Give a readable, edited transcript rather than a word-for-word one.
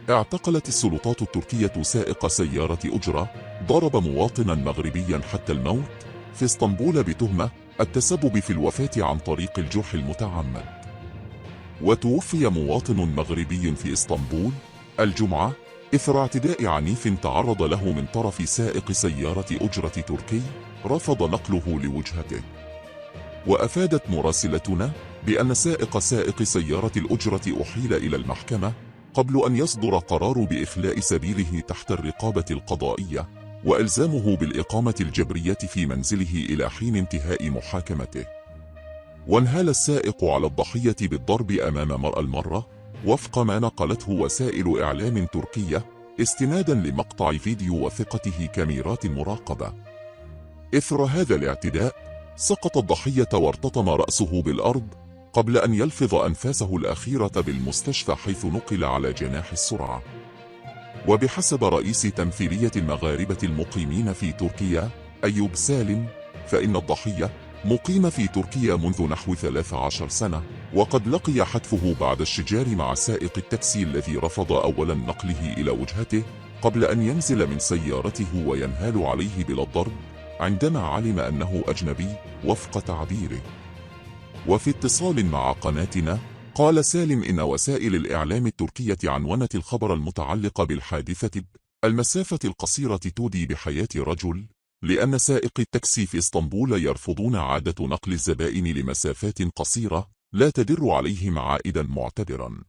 اعتقلت السلطات التركية سائق سيارة أجرة ضرب مواطنا مغربيا حتى الموت في اسطنبول بتهمة التسبب في الوفاة عن طريق الجرح المتعمد. وتوفي مواطن مغربي في اسطنبول الجمعة إثر اعتداء عنيف تعرض له من طرف سائق سيارة أجرة تركي رفض نقله لوجهته. وأفادت مراسلتنا بأن سائق سيارة الأجرة أحيل إلى المحكمة قبل أن يصدر قرار بإخلاء سبيله تحت الرقابة القضائية وإلزامه بالإقامة الجبرية في منزله إلى حين انتهاء محاكمته. وانهال السائق على الضحية بالضرب أمام مرأى المرة وفق ما نقلته وسائل إعلام تركية استنادا لمقطع فيديو وثقته كاميرات مراقبة. إثر هذا الاعتداء سقط الضحية وارتطم رأسه بالأرض قبل أن يلفظ أنفاسه الأخيرة بالمستشفى حيث نقل على جناح السرعة. وبحسب رئيس تمثيلية المغاربة المقيمين في تركيا أيوب سالم فإن الضحية مقيم في تركيا منذ نحو 13 سنة وقد لقي حتفه بعد الشجار مع سائق التاكسي الذي رفض أولا نقله إلى وجهته قبل أن ينزل من سيارته وينهال عليه بلا الضرب عندما علم أنه أجنبي وفق تعبيره. وفي اتصال مع قناتنا قال سالم إن وسائل الإعلام التركية عنونت الخبر المتعلق بالحادثة المسافة القصيرة تودي بحياة رجل لأن سائق التاكسي في اسطنبول يرفضون عادة نقل الزبائن لمسافات قصيرة لا تدر عليهم عائدا معتبرا.